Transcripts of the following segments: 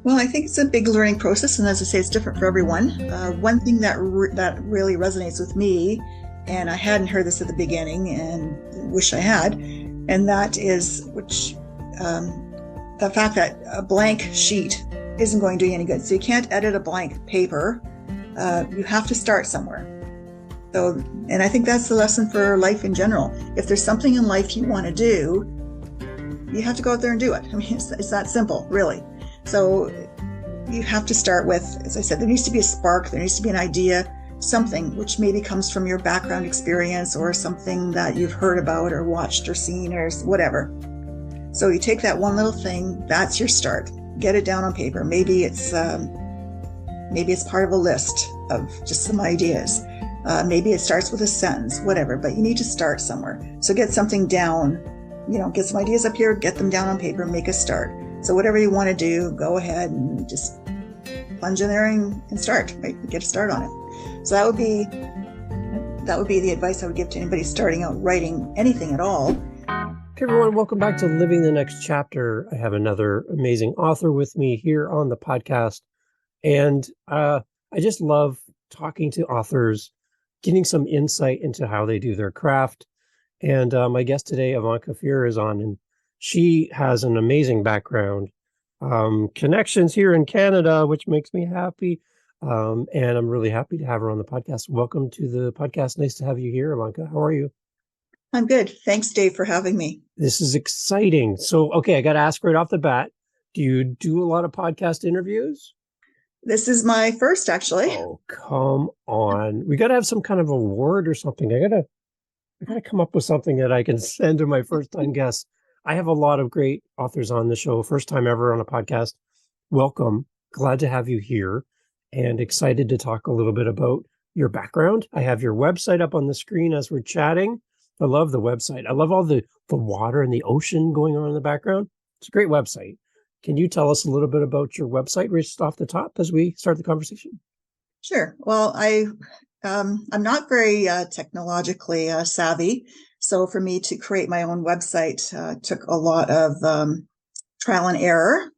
Well, I think it's a big learning process, and as I say, it's different for everyone. One thing that really resonates with me, and I hadn't heard this at the beginning, and wish I had, and that is the fact that a blank sheet isn't going to do you any good. So you can't edit a blank paper. You have to start somewhere. So, and I think that's the lesson for life in general. If there's something in life you want to do, you have to go out there and do it. I mean, it's that simple, really. So you have to start with, as I said, there needs to be a spark, there needs to be an idea, something which maybe comes from your background experience or something that you've heard about or watched or seen or whatever. So you take that one little thing, that's your start. Get it down on paper. Maybe it's part of a list of just some ideas. Maybe it starts with a sentence, whatever, but you need to start somewhere. So get something down, get some ideas up here, get them down on paper, make a start. So whatever you want to do, go ahead and just plunge in there and start, right? Get a start on it. So that would be the advice I would give to anybody starting out writing anything at all. Hey everyone, welcome back to Living the Next Chapter. I have another amazing author with me here on the podcast. And I just love talking to authors, getting some insight into how they do their craft. And my guest today, Ivanka Fear, is on, and she has an amazing background, connections here in Canada, which makes me happy. And I'm really happy to have her on the podcast. Welcome to the podcast. Nice to have you here, Ivanka. How are you? I'm good. Thanks, Dave, for having me. This is exciting. So, okay, I got to ask right off the bat, do you do a lot of podcast interviews? This is my first, actually. Oh, come on. We got to have some kind of award or something. I gotta come up with something that I can send to my first-time guests. I have a lot of great authors on the show. First time ever on a podcast. Welcome. Glad to have you here and excited to talk a little bit about your background. I have your website up on the screen as we're chatting. I love the website. I love all the water and the ocean going on in the background. It's a great website. Can you tell us a little bit about your website just off the top as we start the conversation? Sure. Well, I'm not very technologically savvy. So for me to create my own website took a lot of trial and error.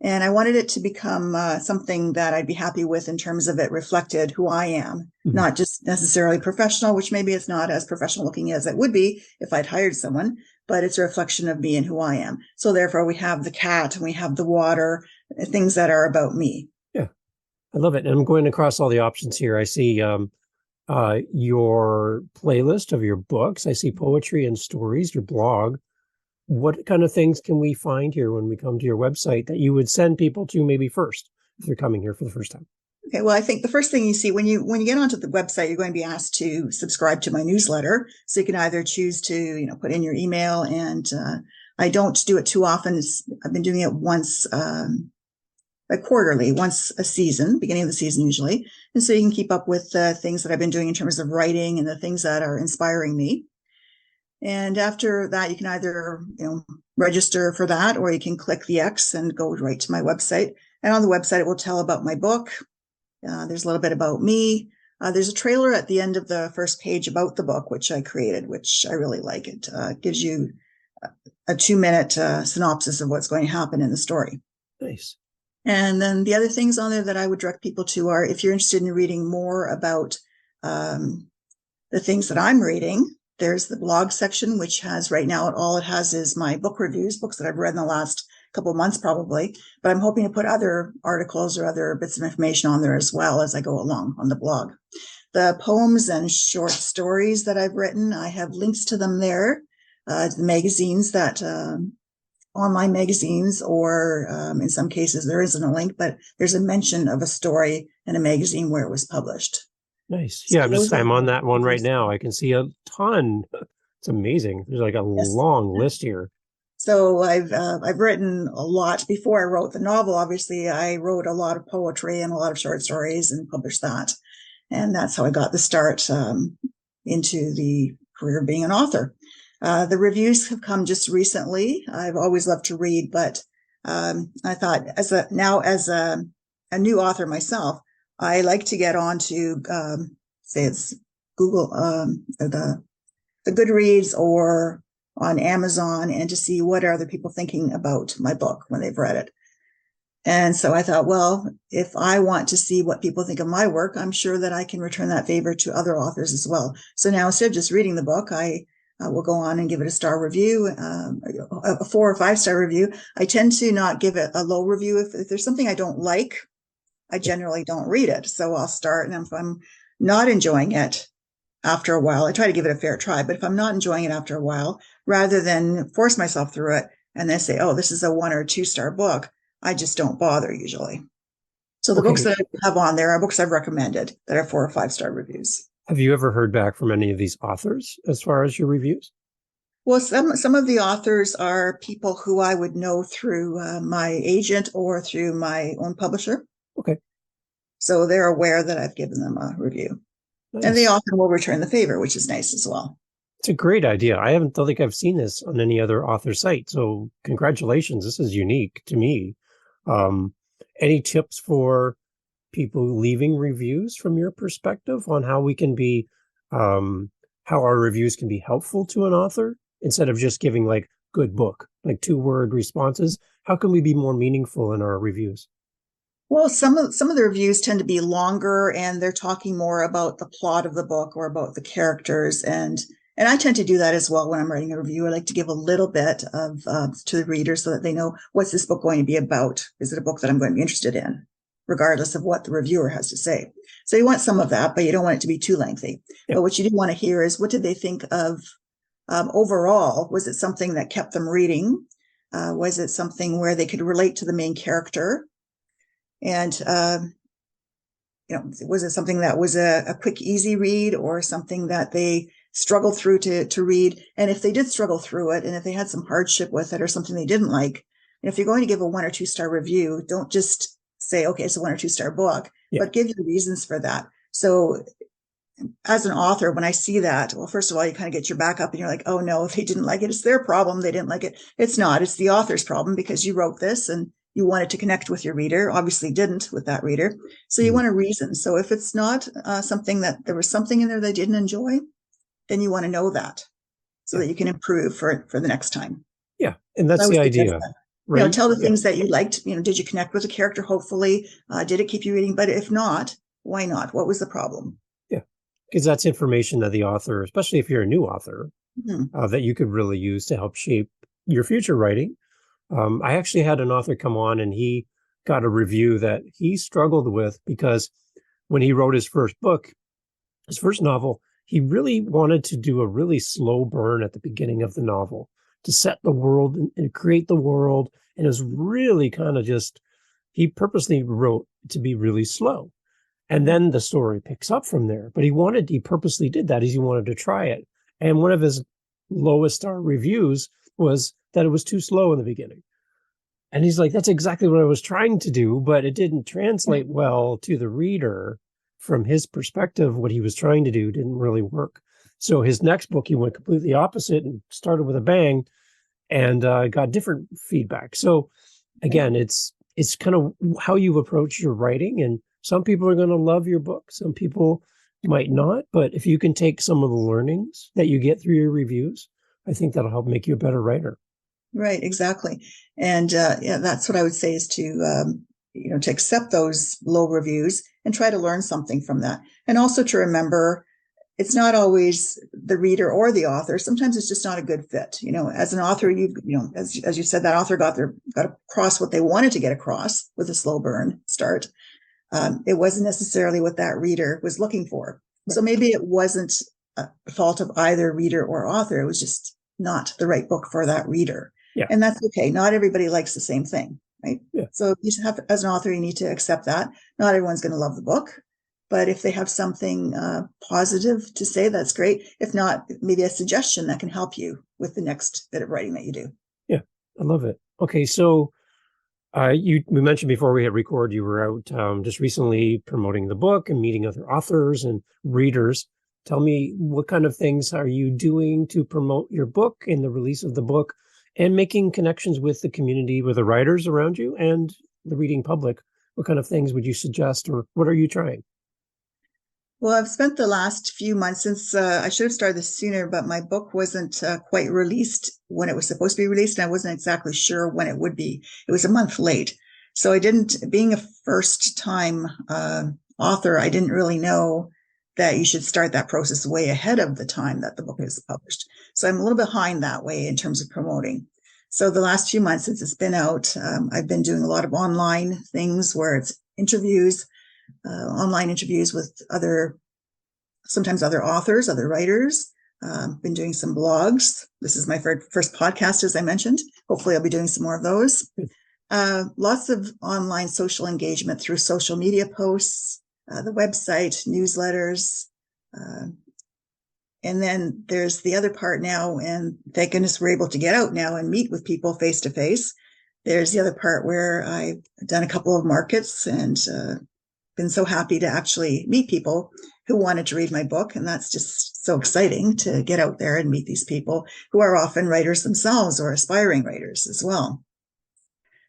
And I wanted it to become something that I'd be happy with in terms of it reflected who I am, not just necessarily professional, which maybe it's not as professional looking as it would be if I'd hired someone, but it's a reflection of me and who I am. So therefore we have the cat and we have the water, things that are about me. Yeah, I love it. And I'm going across all the options here. I see your playlist of your books. I see poetry and stories, your blog. What kind of things can we find here when we come to your website that you would send people to maybe first if they're coming here for the first time? Okay, well, I think the first thing you see when you get onto the website, you're going to be asked to subscribe to my newsletter. So you can either choose to, put in your email, and I don't do it too often. I've been doing it once, quarterly, once a season, beginning of the season usually. And so you can keep up with things that I've been doing in terms of writing and the things that are inspiring me. And after that, you can either, register for that, or you can click the X and go right to my website. And on the website, it will tell about my book. There's a little bit about me. There's a trailer at the end of the first page about the book, which I created, which I really like. It gives you a 2-minute synopsis of what's going to happen in the story. Nice. And then the other things on there that I would direct people to are, if you're interested in reading more about the things that I'm reading, there's the blog section, which has right now, all it has is my book reviews, books that I've read in the last couple of months probably, but I'm hoping to put other articles or other bits of information on there as well as I go along on the blog. The poems and short stories that I've written, I have links to them there, the magazines that, online magazines, or in some cases there isn't a link, but there's a mention of a story in a magazine where it was published. Nice. Yeah, I'm on that one right now. I can see a ton. It's amazing. There's like a long list here. So I've written a lot. Before I wrote the novel, obviously, I wrote a lot of poetry and a lot of short stories and published that. And that's how I got the start into the career of being an author. The reviews have come just recently. I've always loved to read, but I thought as a new author myself, I like to get on to, say it's Google, the Goodreads or on Amazon, and to see what are other people thinking about my book when they've read it. And so I thought, well, if I want to see what people think of my work, I'm sure that I can return that favor to other authors as well. So now instead of just reading the book, I will go on and give it a star review, a 4 or 5 star review. I tend to not give it a low review. If there's something I don't like, I generally don't read it. So I'll start, and if I'm not enjoying it after a while, I try to give it a fair try. But if I'm not enjoying it after a while, rather than force myself through it and then say, oh, this is a 1 or 2 star book, I just don't bother usually. So the books that I have on there are books I've recommended that are 4 or 5 star reviews. Have you ever heard back from any of these authors as far as your reviews? Well, some of the authors are people who I would know through my agent or through my own publisher. Okay. So they're aware that I've given them a review. Nice. And they often will return the favor, which is nice as well. It's a great idea. I don't think I've seen this on any other author site. So congratulations. This is unique to me. Any tips for people leaving reviews from your perspective on how we can be, how our reviews can be helpful to an author instead of just giving like good book, like 2-word responses? How can we be more meaningful in our reviews? Well, some of the reviews tend to be longer, and they're talking more about the plot of the book or about the characters. And I tend to do that as well when I'm writing a review. I like to give a little bit of to the reader so that they know, what's this book going to be about? Is it a book that I'm going to be interested in, regardless of what the reviewer has to say? So you want some of that, but you don't want it to be too lengthy. Yep. But what you do want to hear is, what did they think of overall? Was it something that kept them reading? Was it something where they could relate to the main character? And, was it something that was a quick, easy read, or something that they struggled through to read? And if they did struggle through it, and if they had some hardship with it or something they didn't like, and if you're going to give a 1 or 2 star review, don't just say, okay, it's a 1 or 2 star book, but give your reasons for that. So as an author, when I see that, well, first of all, you kind of get your back up and you're like, oh no, if they didn't like it, it's their problem. They didn't like it. It's not, it's the author's problem, because you wrote this and you wanted to connect with your reader, obviously didn't with that reader. So you want a reason. So if it's not something that there was something in there they didn't enjoy, then you want to know that so that you can improve for the next time. Yeah. And that's the idea. Right? Tell the things that you liked. Did you connect with the character? Hopefully, did it keep you reading? But if not, why not? What was the problem? Yeah. Because that's information that the author, especially if you're a new author, that you could really use to help shape your future writing. I actually had an author come on, and he got a review that he struggled with because when he wrote his first book, his first novel, he really wanted to do a really slow burn at the beginning of the novel to set the world and create the world. And it was really kind of just, he purposely wrote to be really slow. And then the story picks up from there. But he purposely did that, as he wanted to try it. And one of his lowest star reviews was that it was too slow in the beginning. And he's like, that's exactly what I was trying to do, but it didn't translate well to the reader. From his perspective, what he was trying to do didn't really work. So his next book, he went completely opposite and started with a bang and got different feedback. So again, it's kind of how you approach your writing. And some people are going to love your book. Some people might not. But if you can take some of the learnings that you get through your reviews, I think that'll help make you a better writer. Right, exactly. And that's what I would say, is to to accept those low reviews and try to learn something from that. And also to remember, it's not always the reader or the author. Sometimes it's just not a good fit. As an author, as you said, that author got across what they wanted to get across with a slow burn start. It wasn't necessarily what that reader was looking for. Right. So maybe it wasn't a fault of either reader or author. It was just not the right book for that reader. Yeah. And that's okay. Not everybody likes the same thing, right? Yeah. So you have, as an author, you need to accept that. Not everyone's going to love the book, but if they have something positive to say, that's great. If not, maybe a suggestion that can help you with the next bit of writing that you do. Yeah, I love it. Okay, so we mentioned before we hit record, you were out just recently promoting the book and meeting other authors and readers. Tell me, what kind of things are you doing to promote your book and the release of the book, and making connections with the community, with the writers around you and the reading public? What kind of things would you suggest, or what are you trying? Well, I've spent the last few months, since I should have started this sooner, but my book wasn't quite released when it was supposed to be released, and I wasn't exactly sure when it would be. It was a month late. So I didn't, being a first time author, I didn't really know that you should start that process way ahead of the time that the book is published. So I'm a little behind that way in terms of promoting. So the last few months since it's been out, I've been doing a lot of online things where it's interviews, online interviews with sometimes other authors, other writers. Been doing some blogs. This is my first podcast, as I mentioned. Hopefully I'll be doing some more of those. Lots of online social engagement through social media posts, the website, newsletters. And then there's the other part now, and thank goodness we're able to get out now and meet with people face to face. There's the other part where I've done a couple of markets and been so happy to actually meet people who wanted to read my book. And that's just so exciting to get out there and meet these people who are often writers themselves or aspiring writers as well.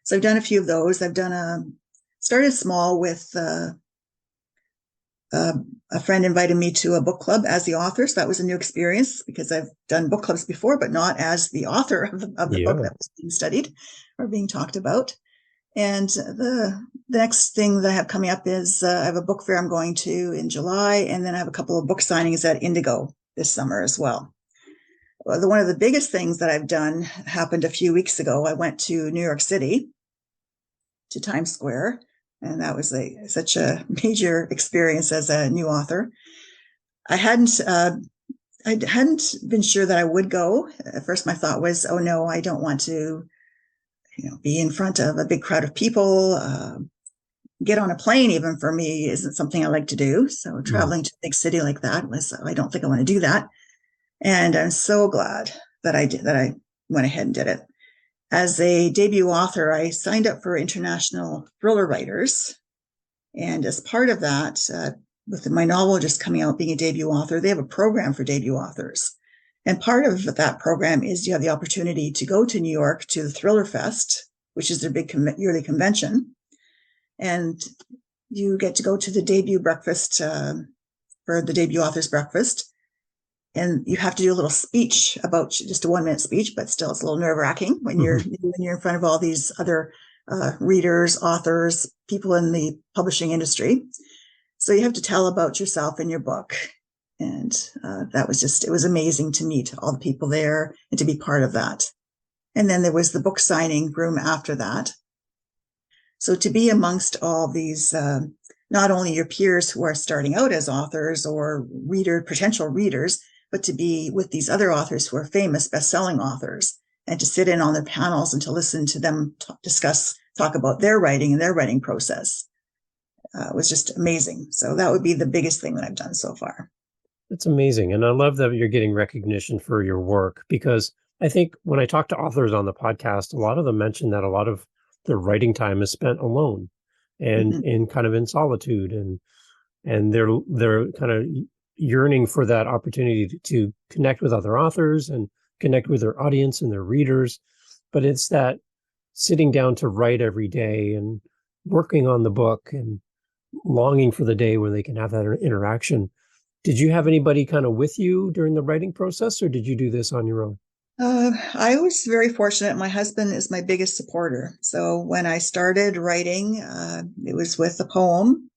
So I've done a few of those. I've started small with a friend invited me to a book club as the author. So that was a new experience because I've done book clubs before, but not as the author of the book that was being studied or being talked about. And the next thing that I have coming up is I have a book fair I'm going to in July, and then I have a couple of book signings at Indigo this summer as well. One of the biggest things that I've done happened a few weeks ago. I went to New York City, to Times Square, and that was such a major experience as a new author. I hadn't been sure that I would go. At first, my thought was, oh no, I don't want to be in front of a big crowd of people. Get on a plane, even for me, isn't something I like to do. So traveling to a big city like that I don't think I want to do that. And I'm so glad that I went ahead and did it. As a debut author, I signed up for International Thriller Writers. And as part of that, with my novel just coming out, being a debut author, they have a program for debut authors. And part of that program is you have the opportunity to go to New York to the Thriller Fest, which is their big yearly convention. And you get to go to the debut breakfast for the debut authors breakfast. And you have to do a little speech, about just a 1-minute speech, but still it's a little nerve-wracking when you're in front of all these other readers, authors, people in the publishing industry. So you have to tell about yourself and your book. And it was amazing to meet all the people there and to be part of that. And then there was the book signing room after that. So to be amongst all these, not only your peers who are starting out as authors or potential readers, but to be with these other authors who are famous best-selling authors and to sit in on their panels and to listen to them talk about their writing and their writing process was just amazing. So that would be the biggest thing that I've done so far. That's amazing. And I love that you're getting recognition for your work, because I think when I talk to authors on the podcast, a lot of them mention that a lot of their writing time is spent alone and in kind of in solitude, and they're kind of yearning for that opportunity to connect with other authors and connect with their audience and their readers. But it's that sitting down to write every day and working on the book and longing for the day when they can have that interaction. Did you have anybody kind of with you during the writing process, or did you do this on your own? I was very fortunate. My husband is my biggest supporter. So when I started writing, it was with a poem.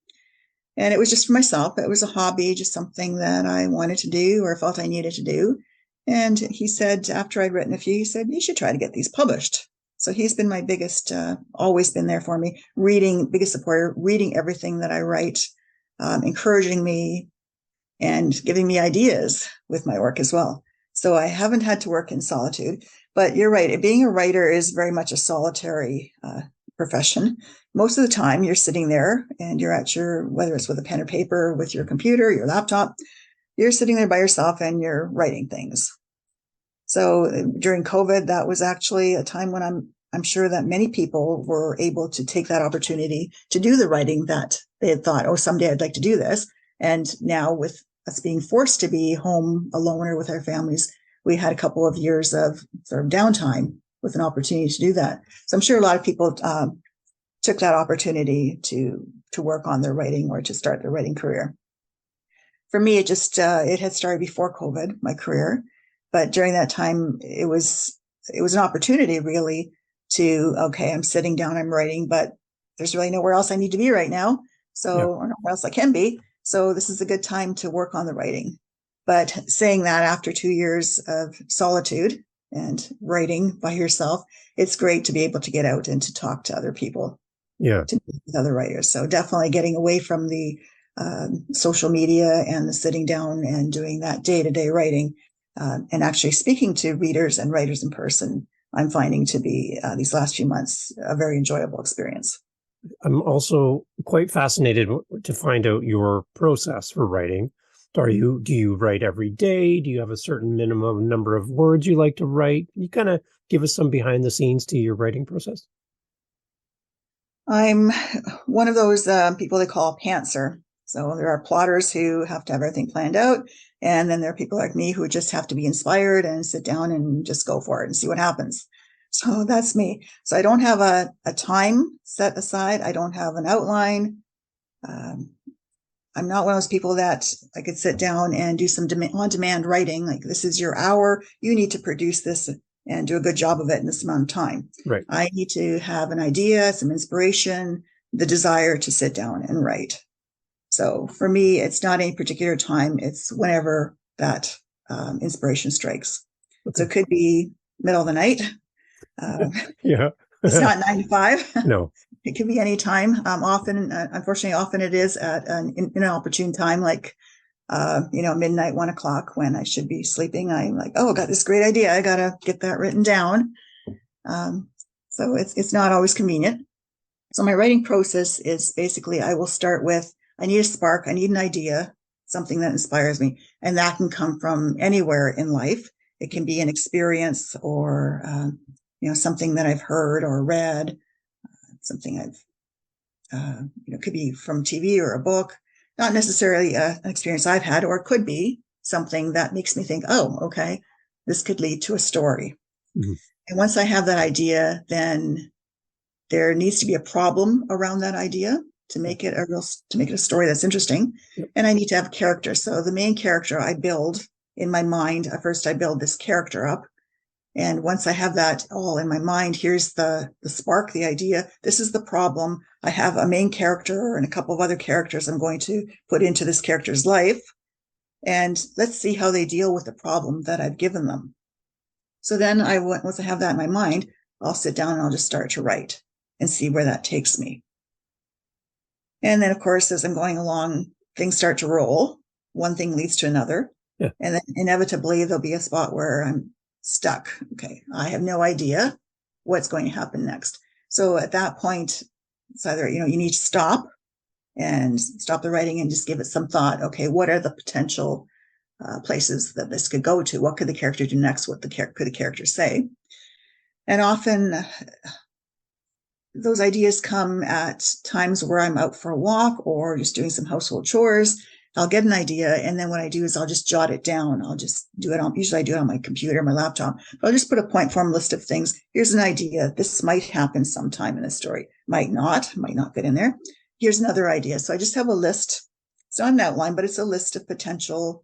And it was just for myself. It was a hobby, just something that I wanted to do or felt I needed to do. And he said, after I'd written a few, he said, you should try to get these published. So he's been my biggest, always been there for me, biggest supporter, reading everything that I write, encouraging me and giving me ideas with my work as well. So I haven't had to work in solitude, but you're right. Being a writer is very much a solitary profession. Most of the time you're sitting there and you're at whether it's with a pen or paper, with your computer, your laptop, you're sitting there by yourself and you're writing things. So during COVID, that was actually a time when I'm sure that many people were able to take that opportunity to do the writing that they had thought, oh, someday I'd like to do this. And now with us being forced to be home alone or with our families, we had a couple of years of sort of downtime with an opportunity to do that. So I'm sure a lot of people took that opportunity to work on their writing or to start their writing career. For me, it had started before COVID, my career, but during that time, it was an opportunity really to, okay, I'm sitting down, I'm writing, but there's really nowhere else I need to be right now. Yeah. So, or nowhere else I can be. So this is a good time to work on the writing. But saying that, after 2 years of solitude and writing by yourself, it's great to be able to get out and to talk to other people, Yeah. to meet with other writers. So definitely getting away from the social media and the sitting down and doing that day-to-day writing, and actually speaking to readers and writers in person, I'm finding to be these last few months a very enjoyable experience. I'm also quite fascinated to find out your process for writing. Do you write every day? Do you have a certain minimum number of words you like to write? Can you kind of give us some behind the scenes to your writing process? I'm one of those people they call a pantser. So there are plotters who have to have everything planned out. And then there are people like me who just have to be inspired and sit down and just go for it and see what happens. So that's me. So I don't have a time set aside. I don't have an outline. Um, I'm not one of those people that I could sit down and do some on-demand writing. Like, this is your hour. You need to produce this and do a good job of it in this amount of time. Right. I need to have an idea, some inspiration, the desire to sit down and write. So for me, it's not any particular time. It's whenever that inspiration strikes. Okay. So it could be middle of the night. Yeah. It's not 9 to 5. No. It can be any time. Unfortunately, often it is at an inopportune time, like, midnight, 1 o'clock, when I should be sleeping. I'm like, oh, I got this great idea. I got to get that written down. So it's not always convenient. So my writing process is basically, I will start with, I need a spark. I need an idea, something that inspires me. And that can come from anywhere in life. It can be an experience or, something that I've heard or read, something could be from TV or a book, not necessarily an experience I've had, or it could be something that makes me think, oh, okay, this could lead to a story. Mm-hmm. And once I have that idea, then there needs to be a problem around that idea to make it a story that's interesting. Yep. And I need to have a character. So the main character I build in my mind, first I build this character up. And once I have that all in my mind, here's the spark, the idea. This is the problem. I have a main character and a couple of other characters I'm going to put into this character's life. And let's see how they deal with the problem that I've given them. So then once I have that in my mind, I'll sit down and I'll just start to write and see where that takes me. And then, of course, as I'm going along, things start to roll. One thing leads to another. Yeah. And then inevitably there'll be a spot where I'm stuck. Okay, I have no idea what's going to happen next. So at that point, it's either, you need to stop the writing and just give it some thought. Okay, what are the potential places that this could go to? What could the character do next? What could the character say? And often those ideas come at times where I'm out for a walk or just doing some household chores. I'll get an idea, and then what I do is I'll just jot it down. I'll just do it usually I do it on my computer, my laptop. But I'll just put a point form list of things. Here's an idea. This might happen sometime in the story. Might not fit in there. Here's another idea. So I just have a list. It's not an outline, but it's a list of potential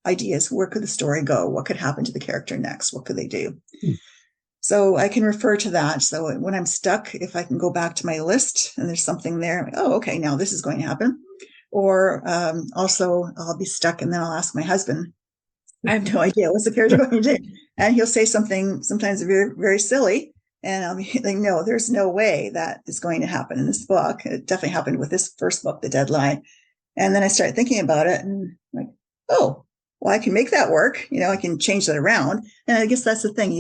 ideas. Where could the story go? What could happen to the character next? What could they do? So I can refer to that. So when I'm stuck, if I can go back to my list and there's something there, I'm like, oh, okay, now this is going to happen. Or also I'll be stuck and then I'll ask my husband, I have no idea what's the character going to do. And he'll say something sometimes very, very silly. And I'll be like, no, there's no way that is going to happen in this book. It definitely happened with this first book, The Deadline. And then I start thinking about it and I'm like, oh, well, I can make that work. I can change that around. And I guess that's the thing.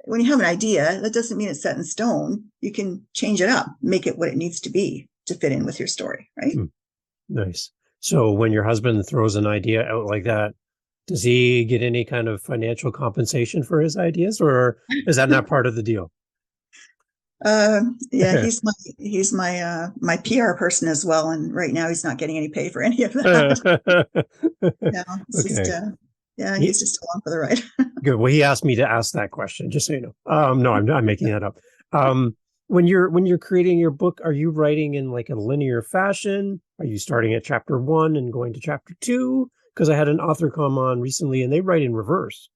When you have an idea, that doesn't mean it's set in stone. You can change it up, make it what it needs to be to fit in with your story, right? Nice. So when your husband throws an idea out like that, does he get any kind of financial compensation for his ideas, or is that not part of the deal? Yeah, he's my PR person as well, and right now he's not getting any pay for any of that. He's just along for the ride. Good. Well, he asked me to ask that question, just so you know. No, I'm making that up. When you're creating your book, are you writing in like a linear fashion? Are you starting at chapter 1 and going to chapter 2? Because I had an author come on recently and they write in reverse.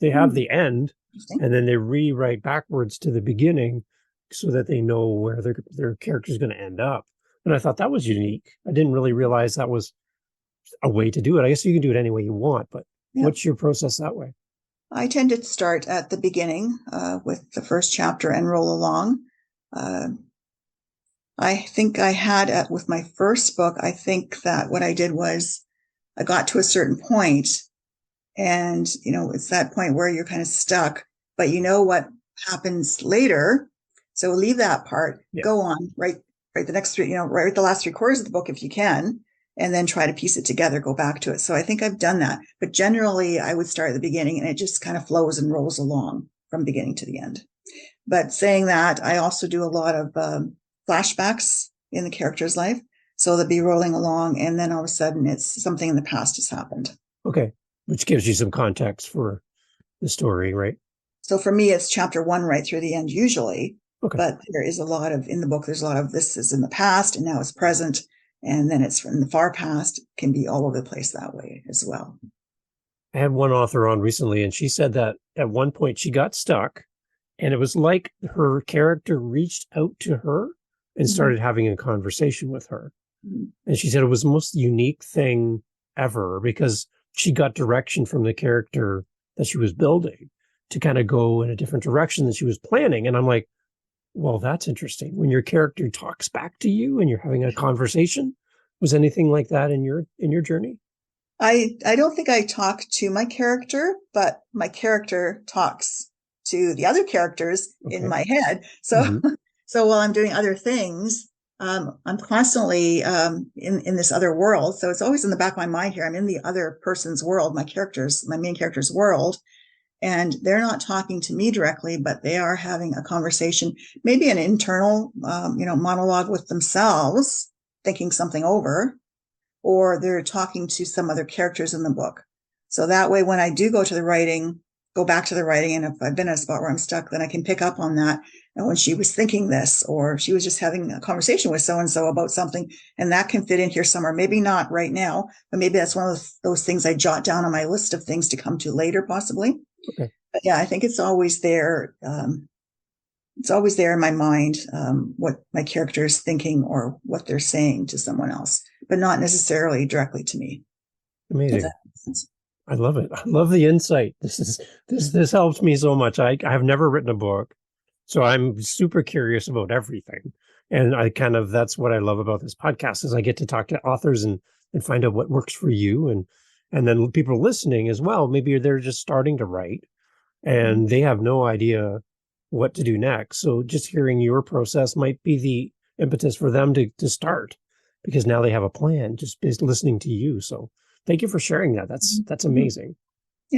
They have the end and then they rewrite backwards to the beginning. so that they know where their character is going to end up. And I thought that was unique. I didn't really realize that was a way to do it. I guess you can do it any way you want, but what's your process that way? I tend to start at the beginning with the first chapter and roll along. I think I had with my first book, I think that what I did was I got to a certain point, and it's that point where you're kind of stuck, but you know what happens later. So leave that part, go on, write the next three, write the last 3/4 of the book if you can, and then try to piece it together, go back to it. So I think I've done that, but generally I would start at the beginning and it just kind of flows and rolls along from beginning to the end. But saying that, I also do a lot of flashbacks in the character's life. So they'll be rolling along and then all of a sudden it's something in the past has happened. Okay. Which gives you some context for the story, right? So for me, it's chapter 1 right through the end usually. Okay. But there is a lot of, in the book, there's a lot of this is in the past and now it's present. And then it's from the far past, can be all over the place that way as well. I had one author on recently and she said that at one point she got stuck and it was like her character reached out to her and started having a conversation with her. And she said it was the most unique thing ever because she got direction from the character that she was building to kind of go in a different direction than she was planning. And I'm like, well, that's interesting. When your character talks back to you and you're having a conversation, was anything like that in your journey? I don't think I talk to my character, but my character talks to the other characters in my head. So, so while I'm doing other things, I'm constantly in this other world. So it's always in the back of my mind here. I'm in the other person's world, my main character's world. And they're not talking to me directly, but they are having a conversation, maybe an internal, monologue with themselves, thinking something over, or they're talking to some other characters in the book. So that way, when I do go back to the writing, and if I've been at a spot where I'm stuck, then I can pick up on that. And when she was thinking this, or she was just having a conversation with so-and-so about something, and that can fit in here somewhere. Maybe not right now, but maybe that's one of those things I jot down on my list of things to come to later, possibly. Okay. But yeah, I think it's always there. It's always there in my mind, what my character is thinking or what they're saying to someone else, but not necessarily directly to me. Amazing. I love it. I love the insight. This helps me so much. I've never written a book, so I'm super curious about everything. And that's what I love about this podcast is I get to talk to authors and find out what works for you. And then people listening as well, maybe they're just starting to write and they have no idea what to do next. So just hearing your process might be the impetus for them to start because now they have a plan just listening to you. So thank you for sharing that. That's amazing.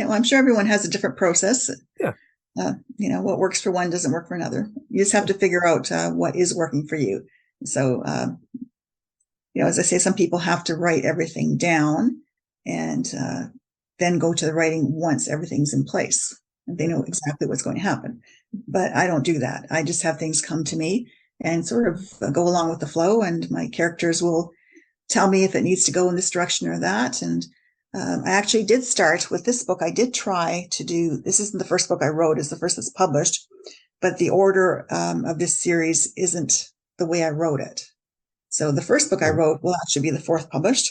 I'm sure everyone has a different process. Yeah. What works for one doesn't work for another. You just have to figure out what is working for you. So, as I say, some people have to write everything down and then go to the writing once everything's in place. And they know exactly what's going to happen. But I don't do that. I just have things come to me and sort of go along with the flow, and my characters will tell me if it needs to go in this direction or that. And I actually did start with this book. I did try to do, this isn't the first book I wrote, it's the first that's published, but the order of this series isn't the way I wrote it. So the first book I wrote will actually be the 4th published.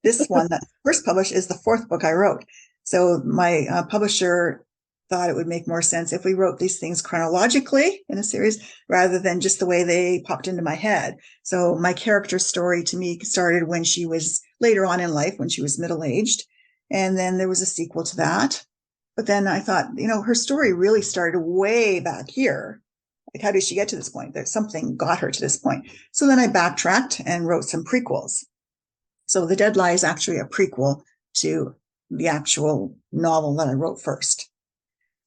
This one that's first published is the 4th book I wrote. So my publisher thought it would make more sense if we wrote these things chronologically in a series rather than just the way they popped into my head. So my character's story to me started when she was later on in life, when she was middle-aged. And then there was a sequel to that. But then I thought, her story really started way back here. Like, how did she get to this point? There's something got her to this point. So then I backtracked and wrote some prequels. So The Dead Lie is actually a prequel to the actual novel that I wrote first.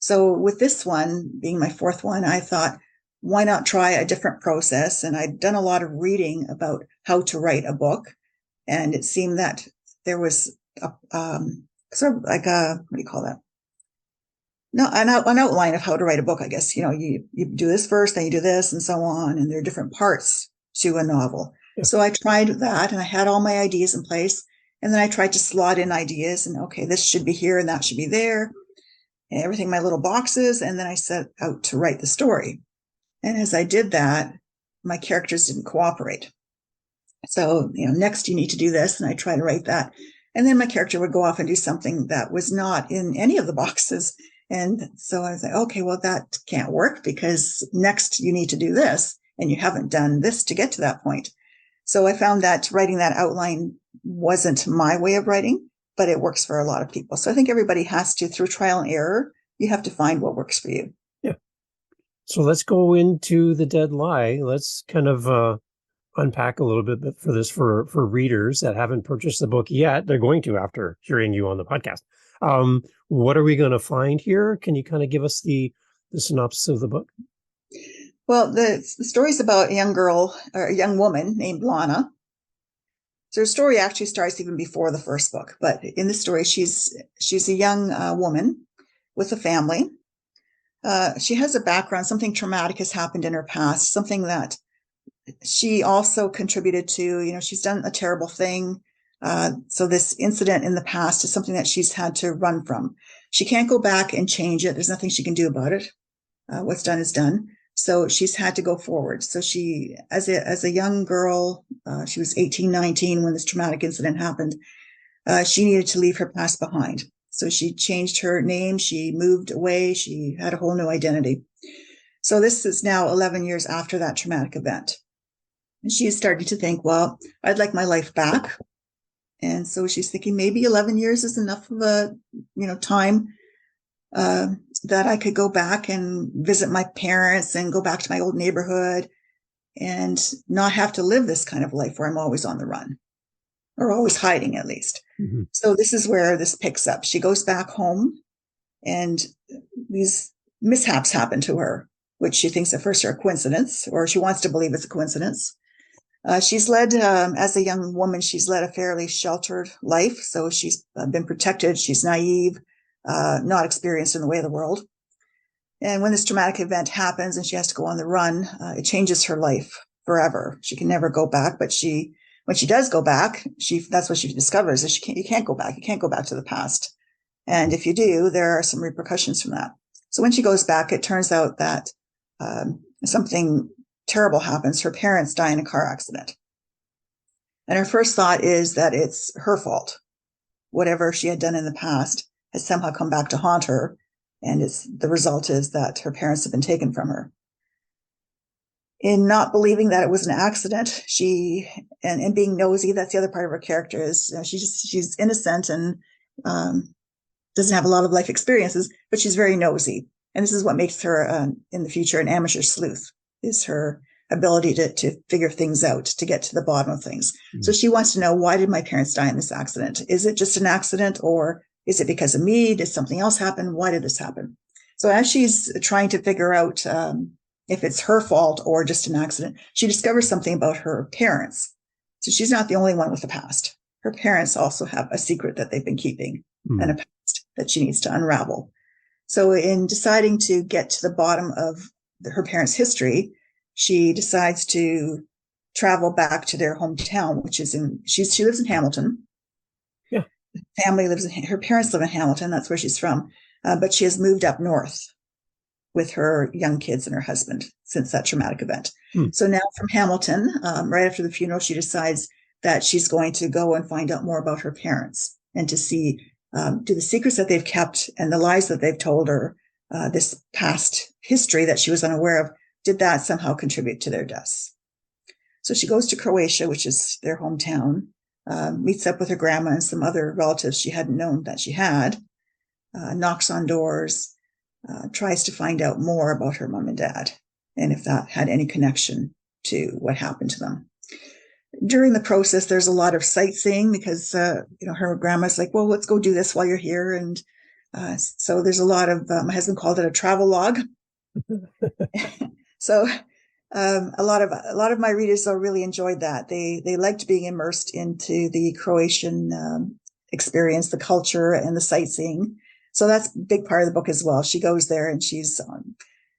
So with this one being my 4th one, I thought, why not try a different process? And I'd done a lot of reading about how to write a book. And it seemed that there was sort of like what do you call that? No, an outline of how to write a book, I guess. You do this first, then you do this and so on. And there are different parts to a novel. Yeah. So I tried that and I had all my ideas in place. And then I tried to slot in ideas and, okay, this should be here and that should be there. And everything in my little boxes. And then I set out to write the story. And as I did that, my characters didn't cooperate. So, next you need to do this. And I try to write that. And then my character would go off and do something that was not in any of the boxes. And so I was like, okay, well, that can't work because next you need to do this. And you haven't done this to get to that point. So I found that writing that outline wasn't my way of writing, but it works for a lot of people. So I think everybody has to, through trial and error, you have to find what works for you. Yeah. So let's go into The Dead Lie. Let's kind of unpack a little bit for this for readers that haven't purchased the book yet. They're going to after hearing you on the podcast. What are we going to find here? Can you kind of give us the synopsis of the book? Well, the story's about a young girl or a young woman named Lana. So her story actually starts even before the first book, but in the story, she's a young woman with a family. She has a background, something traumatic has happened in her past, something that she also contributed to. She's done a terrible thing. So this incident in the past is something that she's had to run from. She can't go back and change it. There's nothing she can do about it. What's done is done. So she's had to go forward. So she, as a young girl, she was 18, 19 when this traumatic incident happened. She needed to leave her past behind. So she changed her name. She moved away. She had a whole new identity. So this is now 11 years after that traumatic event. And she's starting to think, well, I'd like my life back. And so she's thinking maybe 11 years is enough of a, time that I could go back and visit my parents and go back to my old neighborhood and not have to live this kind of life where I'm always on the run or always hiding at least. Mm-hmm. So this is where this picks up. She goes back home and these mishaps happen to her, which she thinks at first are a coincidence, or she wants to believe it's a coincidence. She's led, as a young woman, she's led a fairly sheltered life. So she's been protected. She's naive, not experienced in the way of the world. And when this traumatic event happens and she has to go on the run, it changes her life forever. She can never go back, but when she does go back, that's what she discovers is you can't go back. You can't go back to the past. And if you do, there are some repercussions from that. So when she goes back, it turns out that something terrible happens. Her parents die in a car accident. And her first thought is that it's her fault. Whatever she had done in the past has somehow come back to haunt her. And the result is that her parents have been taken from her. In not believing that it was an accident, and being nosy, that's the other part of her character is she's innocent and doesn't have a lot of life experiences, but she's very nosy. And this is what makes her, in the future, an amateur sleuth, is her ability to figure things out, to get to the bottom of things. Mm-hmm. So she wants to know, why did my parents die in this accident? Is it just an accident, or is it because of me? Did something else happen? Why did this happen? So as she's trying to figure out if it's her fault or just an accident, she discovers something about her parents. So she's not the only one with a past. Her parents also have a secret that they've been keeping and a past that she needs to unravel. So in deciding to get to the bottom of her parents' history, she decides to travel back to their hometown, which is she lives in Hamilton. Yeah. Her parents live in Hamilton. That's where she's from. But she has moved up north with her young kids and her husband since that traumatic event. So now from Hamilton, right after the funeral, she decides that she's going to go and find out more about her parents and to see, do the secrets that they've kept and the lies that they've told her, this past history that she was unaware of, did that somehow contribute to their deaths? So she goes to Croatia, which is their hometown, meets up with her grandma and some other relatives she hadn't known that she had, knocks on doors, tries to find out more about her mom and dad and if that had any connection to what happened to them. During the process, there's a lot of sightseeing because, her grandma's like, well, let's go do this while you're here. And so there's a lot of, my husband called it a travel log. So a lot of my readers really enjoyed that. They liked being immersed into the Croatian experience, the culture and the sightseeing. So that's a big part of the book as well. She goes there and she's,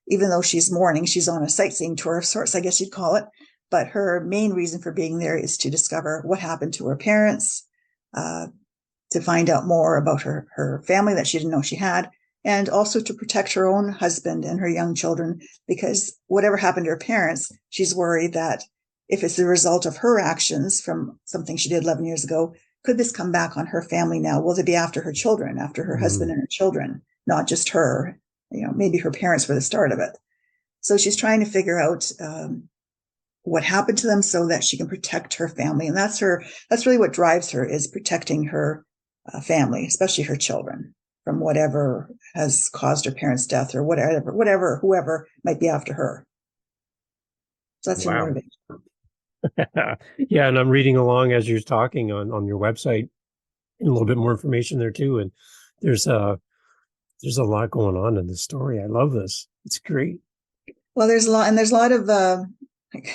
even though she's mourning, she's on a sightseeing tour of sorts, I guess you'd call it. But her main reason for being there is to discover what happened to her parents, to find out more about her family that she didn't know she had, and also to protect her own husband and her young children, because whatever happened to her parents, she's worried that if it's the result of her actions from something she did 11 years ago, could this come back on her family now? Will it be after her children, after her husband and her children, not just her? Maybe her parents were the start of it. So she's trying to figure out what happened to them so that she can protect her family. And that's really what drives her, is protecting her family, especially her children, from whatever has caused her parents' death or whoever might be after her. So that's her motivation. Yeah, and I'm reading along as you're talking on your website, and a little bit more information there too. And there's a lot going on in this story. I love this. It's great. Well, there's a lot of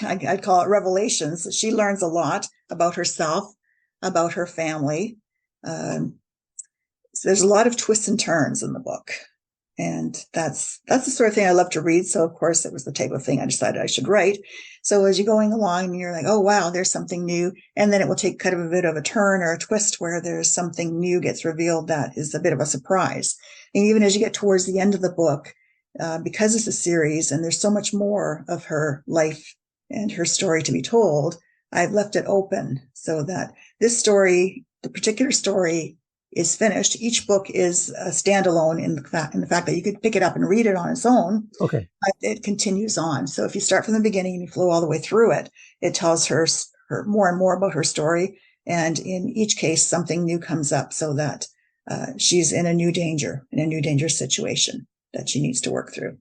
I'd call it revelations. She learns a lot about herself, about her family. So there's a lot of twists and turns in the book. And that's the sort of thing I love to read. So, of course, it was the type of thing I decided I should write. So as you're going along, you're like, oh, wow, there's something new. And then it will take kind of a bit of a turn or a twist where there's something new gets revealed that is a bit of a surprise. And even as you get towards the end of the book, because it's a series and there's so much more of her life and her story to be told, I've left it open so that this story, the particular story, is finished. Each book is a standalone in the fact that you could pick it up and read it on its own. Okay. But it continues on. So if you start from the beginning and you flow all the way through it, it tells her more and more about her story. And in each case, something new comes up so that she's in a new danger situation that she needs to work through.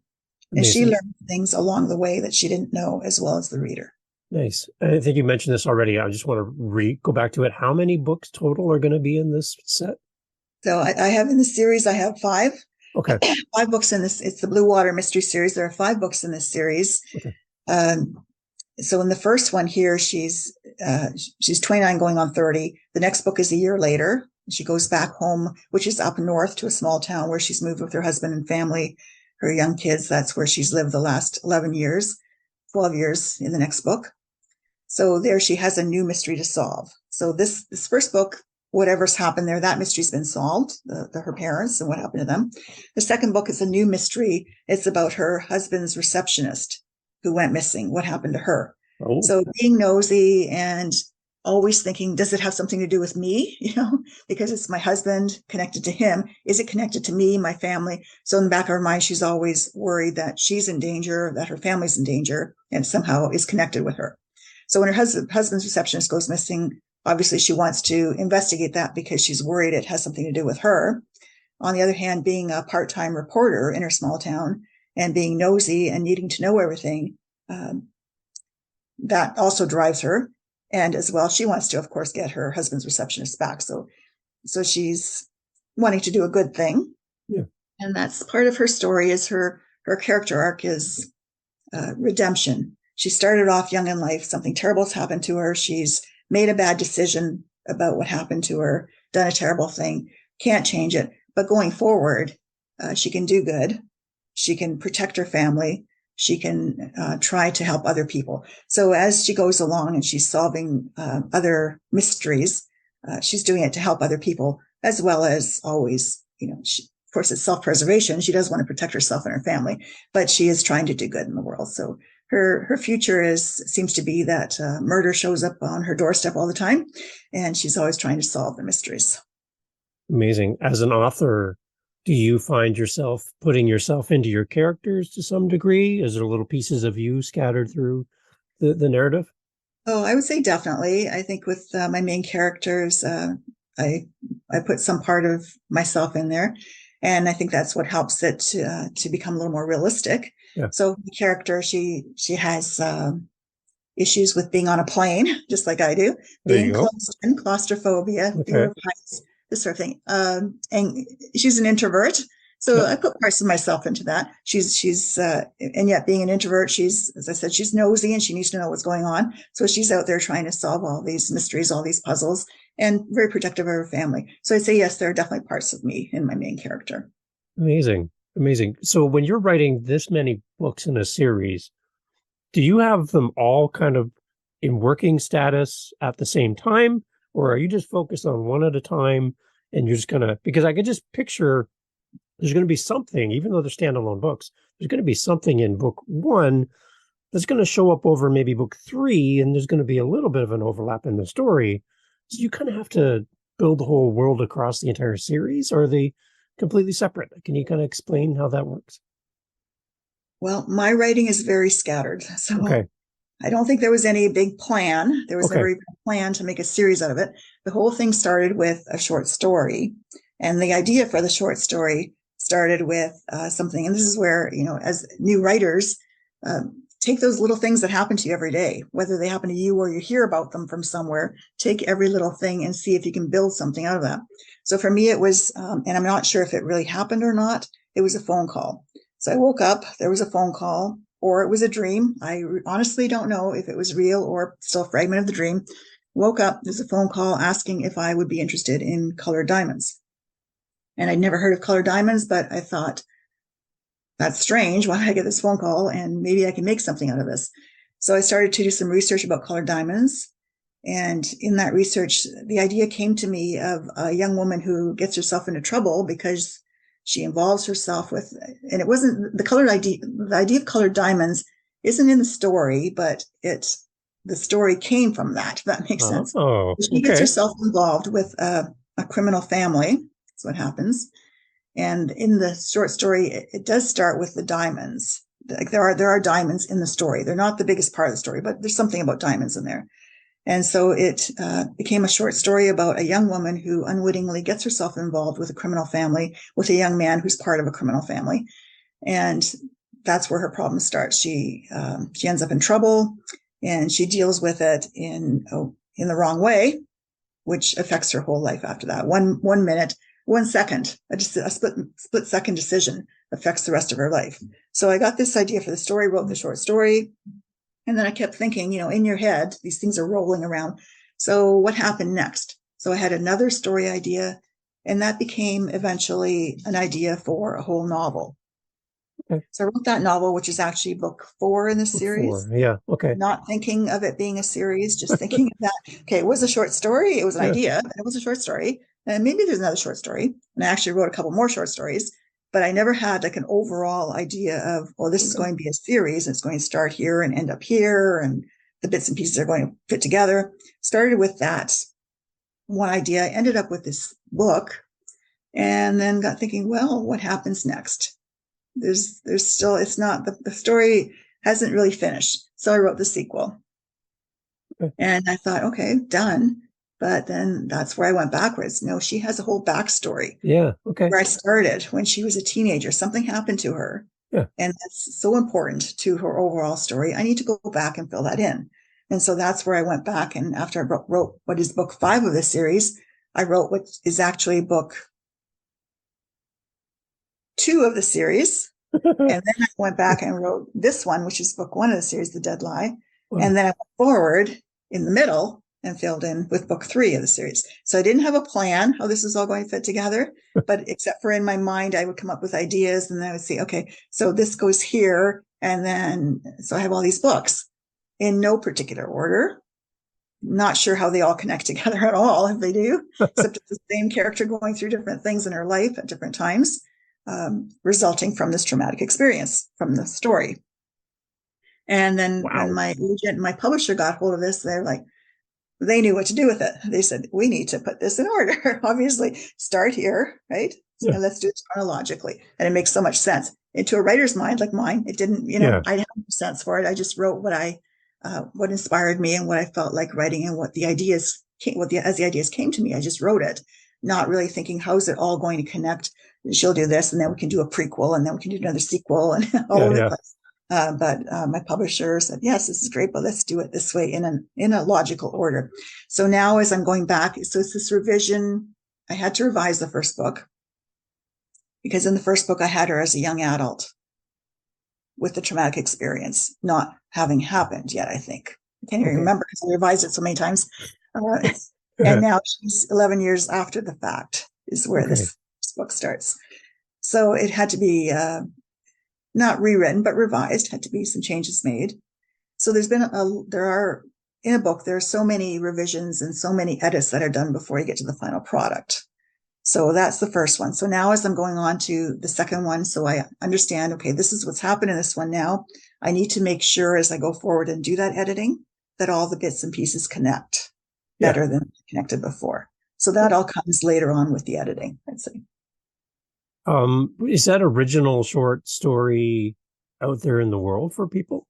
Amazing. And she learns things along the way that she didn't know, as well as the reader. Nice. I think you mentioned this already. I just want to go back to it. How many books total are going to be in this set? So I have in the series, I have 5. Okay. 5 books in this. It's the Blue Water Mystery Series. There are 5 books in this series. Okay. So in the first one here, she's 29 going on 30. The next book is a year later. She goes back home, which is up north to a small town where she's moved with her husband and family, her young kids. That's where she's lived the last 12 years in the next book. So there she has a new mystery to solve. So this first book, whatever's happened there, that mystery's been solved, her parents and what happened to them. The second book is a new mystery. It's about her husband's receptionist who went missing. What happened to her? Oh. So being nosy and always thinking, does it have something to do with me? Because it's my husband, connected to him. Is it connected to me, my family? So in the back of her mind, she's always worried that she's in danger, that her family's in danger, and somehow is connected with her. So when her husband's receptionist goes missing, obviously she wants to investigate that because she's worried it has something to do with her. On the other hand, being a part-time reporter in her small town and being nosy and needing to know everything, that also drives her. And as well, she wants to, of course, get her husband's receptionist back. So she's wanting to do a good thing. Yeah. And that's part of her story, is her character arc is redemption. She started off young in life. Something terrible has happened to her. She's made a bad decision about what happened to her, done a terrible thing, can't change it. But going forward, she can do good. She can protect her family. She can try to help other people. So as she goes along and she's solving other mysteries, she's doing it to help other people, as well as always, of course, it's self-preservation. She does want to protect herself and her family, but she is trying to do good in the world. So her future seems to be that murder shows up on her doorstep all the time, and she's always trying to solve the mysteries. Amazing. As an author, do you find yourself putting yourself into your characters to some degree? Is there little pieces of you scattered through the narrative? Oh, I would say definitely. I think with my main characters, I put some part of myself in there, and I think that's what helps it to become a little more realistic. Yeah. So the character, she has issues with being on a plane, just like I do, being closed in, claustrophobia, fear of heights, this sort of thing. And she's an introvert. So I put parts of myself into that. She's and yet being an introvert, as I said, she's nosy and she needs to know what's going on. So she's out there trying to solve all these mysteries, all these puzzles, and very protective of her family. So I'd say, yes, there are definitely parts of me in my main character. Amazing. Amazing. So when you're writing this many books in a series, do you have them all kind of in working status at the same time? Or are you just focused on one at a time and you're just because I could just picture there's going to be something, even though they're standalone books, there's going to be something in book 1 that's going to show up over maybe book 3, and there's going to be a little bit of an overlap in the story. So you kind of have to build the whole world across the entire series, or are they completely separate? Can you kind of explain how that works? Well, my writing is very scattered. So Okay. I don't think there was any big plan. There was Okay. never even a plan to make a series out of it. The whole thing started with a short story. And the idea for the short story started with something. And this is where, as new writers, take those little things that happen to you every day, whether they happen to you or you hear about them from somewhere, take every little thing and see if you can build something out of that. So for me, it was, and I'm not sure if it really happened or not, it was a phone call. So I woke up, there was a phone call, or it was a dream. I honestly don't know if it was real or still a fragment of the dream. Woke up, there's a phone call asking if I would be interested in colored diamonds. And I'd never heard of colored diamonds, but I thought, that's strange. Why did I get this phone call? And maybe I can make something out of this. So I started to do some research about colored diamonds. And in that research, the idea came to me of a young woman who gets herself into trouble because she involves herself with, and it wasn't the idea of colored diamonds isn't in the story, but the story came from that, if that makes sense. Oh, She gets okay. herself involved with a criminal family. That's what happens. And in the short story, it does start with the diamonds. Like there are diamonds in the story. They're not the biggest part of the story, but there's something about diamonds in there. And so it became a short story about a young woman who unwittingly gets herself involved with a criminal family, with a young man who's part of a criminal family. And that's where her problem starts. She ends up in trouble, and she deals with it in the wrong way, which affects her whole life after that. 1 minute, 1 second, a split second decision affects the rest of her life. So I got this idea for the story, wrote the short story, and then I kept thinking, in your head, these things are rolling around. So what happened next? So I had another story idea, and that became eventually an idea for a whole novel. Okay. So I wrote that novel, which is actually book 4 in the Book 4. series. Yeah. Okay. Not thinking of it being a series, just thinking of that. Okay, it was a short story. It was an Yeah. idea, and it was a short story. And maybe there's another short story. And I actually wrote a couple more short stories, but I never had like an overall idea of, this is going to be a series. It's going to start here and end up here, and the bits and pieces are going to fit together. Started with that one idea, ended up with this book, and then got thinking, well, what happens next? There's still, it's not, the story hasn't really finished. So I wrote the sequel. Okay. And I thought, okay, done. But then that's where I went backwards. No, she has a whole backstory. Yeah. Okay. Where I started when she was a teenager, something happened to her. Yeah. And that's so important to her overall story. I need to go back and fill that in. And so that's where I went back. And after I wrote what is book 5 of this series, I wrote what is actually book 2 of the series. And then I went back and wrote this one, which is book 1 of the series, The Dead Lie. Wow. And then I went forward in the middle and filled in with book 3 of the series. So I didn't have a plan how this was all going to fit together, but except for in my mind, I would come up with ideas, and then I would say, okay, so this goes here. And then, so I have all these books in no particular order. Not sure how they all connect together at all, if they do, except it's the same character going through different things in her life at different times. Resulting from this traumatic experience from the story. And then when my agent and my publisher got hold of this, they knew what to do with it. They said, we need to put this in order. Obviously, start here, right? Yeah. And let's do it chronologically. And it makes so much sense. Into a writer's mind like mine, it didn't, I didn't have no sense for it. I just wrote what inspired me and what I felt like writing, and what the ideas came, as the ideas came to me, I just wrote it, not really thinking, how's it all going to connect? She'll do this, and then we can do a prequel, and then we can do another sequel, and all over the place. But my publisher said, yes, this is great, but let's do it this way in a logical order. So now as I'm going back, so it's this revision. I had to revise the first book, because in the first book, I had her as a young adult with the traumatic experience not having happened yet, I think. I can't even remember because I revised it so many times. And now she's 11 years after the fact is where this book starts. So it had to be not rewritten, but revised, had to be some changes made. So in a book, there are so many revisions and so many edits that are done before you get to the final product. So that's the first one. So now as I'm going on to the second one, so I understand, okay, this is what's happened in this one now. I need to make sure as I go forward and do that editing that all the bits and pieces connect better than connected before. So that all comes later on with the editing, I'd say. Is that original short story out there in the world for people?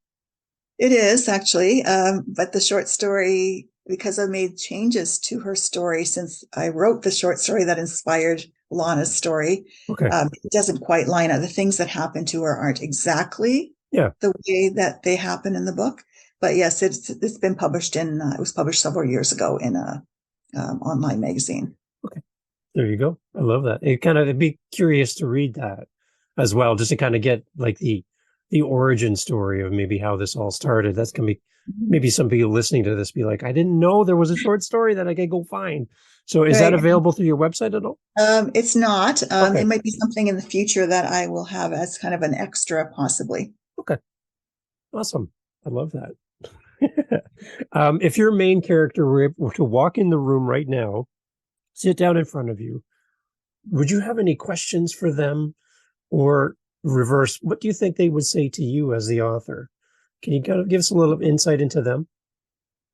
It is actually, but the short story, because I've made changes to her story since I wrote the short story that inspired Lana's story, Okay. It doesn't quite line up. The things that happen to her aren't exactly the way that they happen in the book. But yes, it's been published it was published several years ago in a online magazine. Okay. There you go. I love that. It'd be curious to read that as well, just to kind of get like the origin story of maybe how this all started. That's going to be maybe some people listening to this be like, I didn't know there was a short story that I could go find. So is that available through your website at all? It's not. Okay. It might be something in the future that I will have as kind of an extra, possibly. Okay. Awesome. I love that. If your main character were to walk in the room right now, sit down in front of you, would you have any questions for them, or reverse, what do you think they would say to you as the author? Can you kind of give us a little insight into them?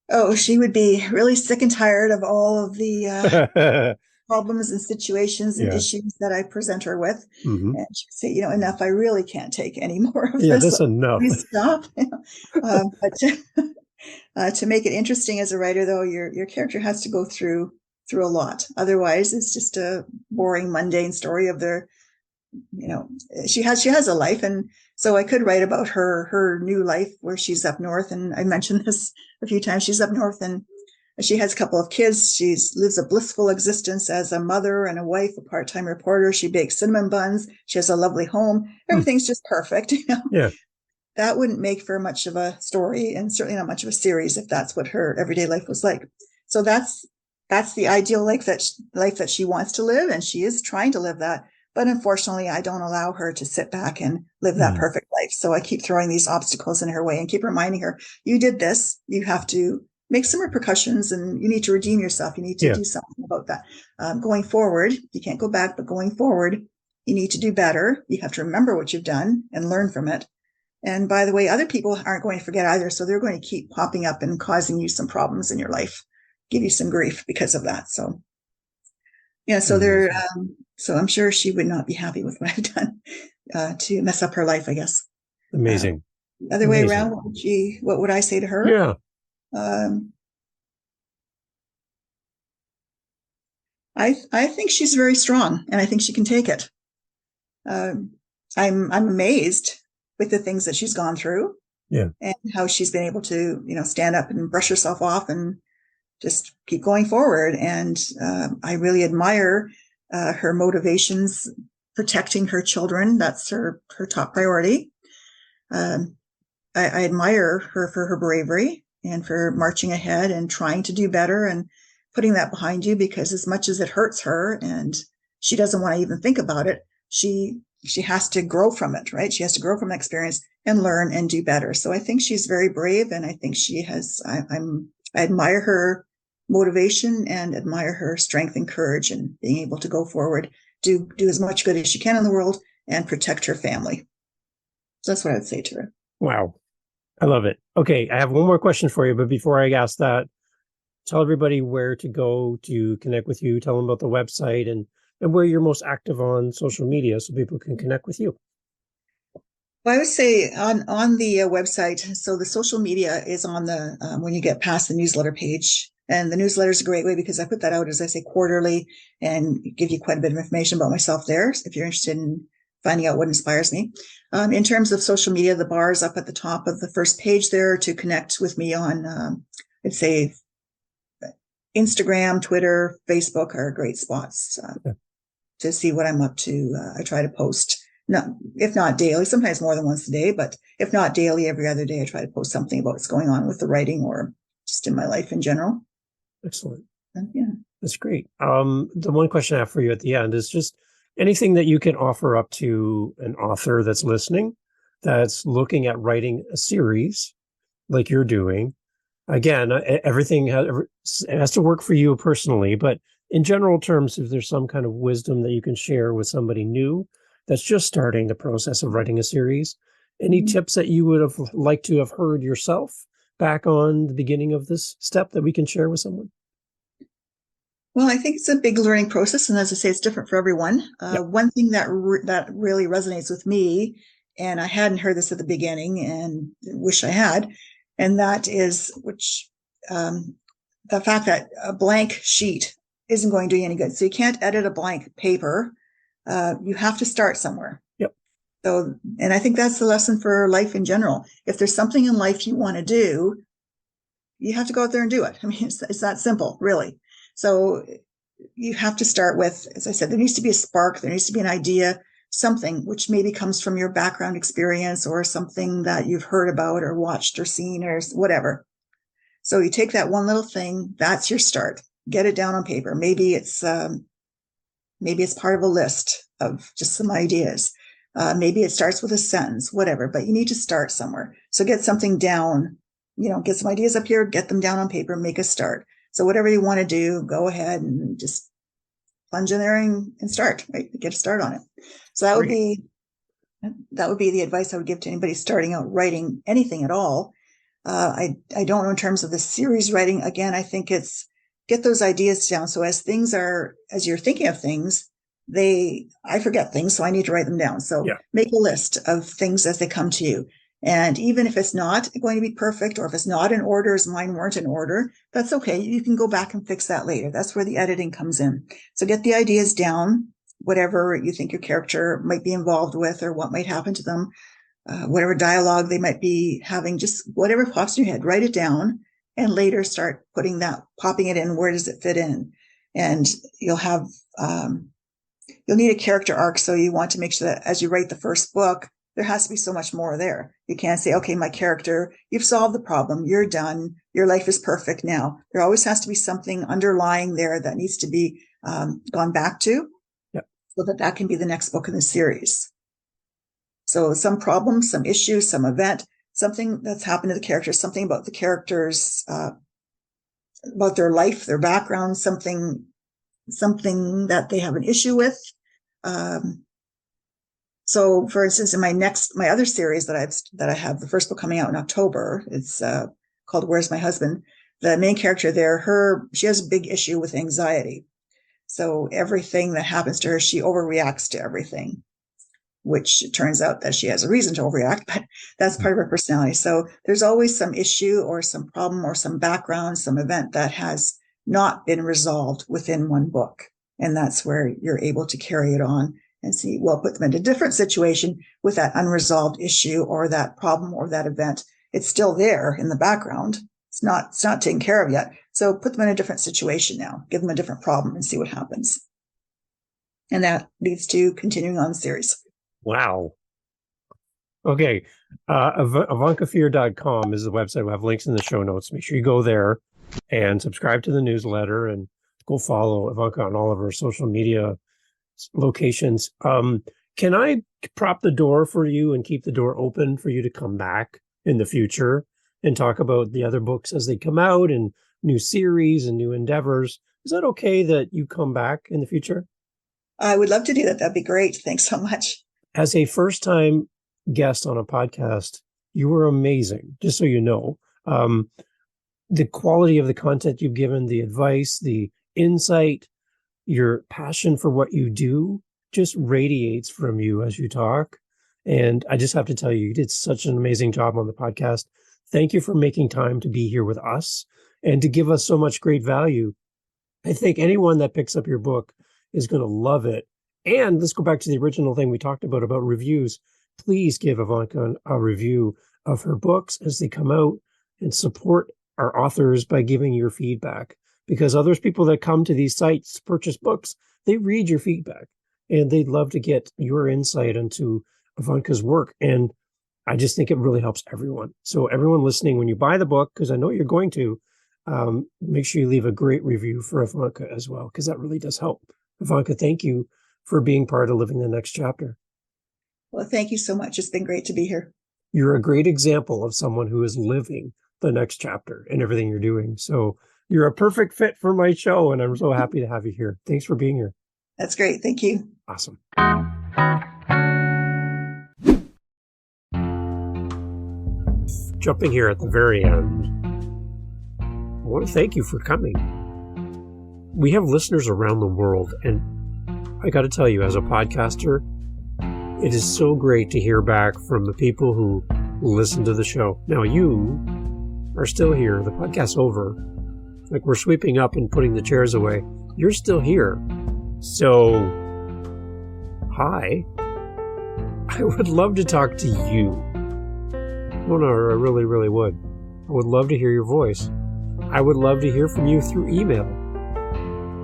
Oh, she would be really sick and tired of all of the problems and situations and issues that I present her with. Mm-hmm. And she'd say, enough, I really can't take any more of this. Yeah, that's enough. Please stop. But to make it interesting as a writer, though, your character has to go through a lot. Otherwise, it's just a boring, mundane story of their, she has a life. And so I could write about her new life where she's up north. And I mentioned this a few times. She's up north and she has a couple of kids. She lives a blissful existence as a mother and a wife, a part-time reporter. She bakes cinnamon buns. She has a lovely home. Everything's just perfect. Yeah. That wouldn't make for much of a story and certainly not much of a series if that's what her everyday life was like. So that's the ideal life that she wants to live. And she is trying to live that. But unfortunately, I don't allow her to sit back and live that perfect life. So I keep throwing these obstacles in her way and keep reminding her, you did this. You have to make some repercussions and you need to redeem yourself. You need to do something about that. Going forward, you can't go back, but going forward, you need to do better. You have to remember what you've done and learn from it. And by the way, other people aren't going to forget either. So they're going to keep popping up and causing you some problems in your life, give you some grief because of that. So yeah, so so I'm sure she would not be happy with what I've done to mess up her life, I guess. Amazing. Other way around, what would I say to her? Yeah. I think she's very strong and I think she can take it. I'm amazed with the things that she's gone through and how she's been able to, stand up and brush herself off and just keep going forward. And I really admire her motivations, protecting her children. That's her top priority. I admire her for her bravery and for marching ahead and trying to do better and putting that behind you, because as much as it hurts her and she doesn't want to even think about it, she has to grow from it, right? She has to grow from that experience and learn and do better. So I think she's very brave. And I think she has, I admire her motivation and admire her strength and courage and being able to go forward, do as much good as she can in the world and protect her family. So that's what I would say to her. Wow. I love it. Okay. I have one more question for you, but before I ask that, tell everybody where to go to connect with you. Tell them about the website and where you're most active on social media so people can connect with you. Well, I would say on the website, so the social media is on the, when you get past the newsletter page. And the newsletter is a great way because I put that out, as I say, quarterly and give you quite a bit of information about myself there if you're interested in finding out what inspires me. In terms of social media, the bar is up at the top of the first page there to connect with me on, I'd say, Instagram, Twitter, Facebook are great spots to see what I'm up to. I try to post, if not daily, sometimes more than once a day, but if not daily, every other day, I try to post something about what's going on with the writing or just in my life in general. Excellent. Yeah. That's great. The one question I have for you at the end is just anything that you can offer up to an author that's listening, that's looking at writing a series like you're doing. Again, everything has to work for you personally, but in general terms, if there's some kind of wisdom that you can share with somebody new that's just starting the process of writing a series, any tips that you would have liked to have heard yourself back on the beginning of this step that we can share with someone? Well, I think it's a big learning process, and as I say, it's different for everyone. One thing that really resonates with me, and I hadn't heard this at the beginning, and wish I had, and that is the fact that a blank sheet isn't going to do you any good. So you can't edit a blank paper. You have to start somewhere. Yep. So, and I think that's the lesson for life in general. If there's something in life you want to do, you have to go out there and do it. I mean, it's that simple, really. So you have to start with, as I said, there needs to be a spark, there needs to be an idea, something which maybe comes from your background experience or something that you've heard about or watched or seen or whatever. So you take that one little thing, that's your start. Get it down on paper. Maybe it's part of a list of just some ideas. Maybe it starts with a sentence, whatever, but you need to start somewhere. So get something down, get some ideas up here, get them down on paper, make a start. So whatever you want to do, go ahead and just plunge in there and start, right? Get a start on it. So that would be the advice I would give to anybody starting out writing anything at all. I don't know in terms of the series writing. Again, I think it's get those ideas down. So as you're thinking of things, I forget things, so I need to write them down. So make a list of things as they come to you. And even if it's not going to be perfect, or if it's not in order, as mine weren't in order, that's okay. You can go back and fix that later. That's where the editing comes in. So get the ideas down, whatever you think your character might be involved with or what might happen to them, whatever dialogue they might be having, just whatever pops in your head, write it down and later start popping it in. Where does it fit in? And you'll need a character arc. So you want to make sure that as you write the first book, there has to be so much more there. You can't say, okay, my character, you've solved the problem. You're done. Your life is perfect now. There always has to be something underlying there that needs to be gone back to so that can be the next book in the series. So some problem, some issue, some event, something that's happened to the characters, something about the characters, about their life, their background, something that they have an issue with. So, for instance, in my other series that I have, the first book coming out in October, it's called "Where's My Husband?" The main character there, she has a big issue with anxiety. So everything that happens to her, she overreacts to everything, which it turns out that she has a reason to overreact, but that's part of her personality. So there's always some issue or some problem or some background, some event that has not been resolved within one book. And that's where you're able to carry it on and put them in a different situation with that unresolved issue or that problem or that event. It's still there in the background. It's not taken care of yet. So put them in a different situation now, give them a different problem and see what happens. And that leads to continuing on the series. Wow. Okay. IvankaFear.com is the website. We'll have links in the show notes. Make sure you go there and subscribe to the newsletter and go follow Ivanka on all of her social media locations. Can I prop the door for you and keep the door open for you to come back in the future and talk about the other books as they come out and new series and new endeavors? Is that okay that you come back in the future? I would love to do that. That'd be great. Thanks so much. As a first-time guest on a podcast, you were amazing, just so you know. The quality of the content you've given, the advice, the insight, your passion for what you do just radiates from you as you talk. And I just have to tell you, you did such an amazing job on the podcast. Thank you for making time to be here with us and to give us so much great value. I think anyone that picks up your book is going to love it. And let's go back to the original thing we talked about reviews. Please give Ivanka a review of her books as they come out and support our authors by giving your feedback. Because other people that come to these sites to purchase books, they read your feedback and they'd love to get your insight into Ivanka's work. And I just think it really helps everyone. So everyone listening, when you buy the book, because I know you're going to, make sure you leave a great review for Ivanka as well, because that really does help. Ivanka, thank you for being part of Living the Next Chapter. Well, thank you so much. It's been great to be here. You're a great example of someone who is living the next chapter in everything you're doing. So You're a perfect fit for my show, and I'm so happy to have you here. Thanks for being here. That's great. Thank you. Awesome. Jumping here at the very end, I want to thank you for coming. We have listeners around the world, and I got to tell you, as a podcaster, it is so great to hear back from the people who listen to the show. Now, you are still here. The podcast's over. Like, we're sweeping up and putting the chairs away. You're still here. So, hi. I would love to talk to you. No, I really, really would. I would love to hear your voice. I would love to hear from you through email.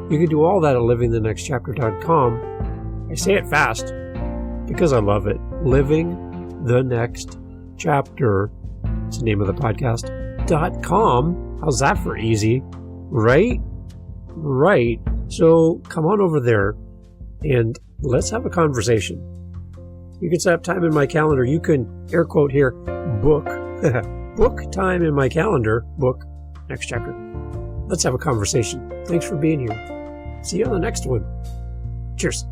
You can do all that at livingthenextchapter.com. I say it fast because I love it. Living the Next Chapter. It's the name of the podcast. .com. How's that for easy? Right? Right. So come on over there and let's have a conversation. You can set up time in my calendar. You can, air quote here, book. Book time in my calendar. Book next chapter. Let's have a conversation. Thanks for being here. See you on the next one. Cheers.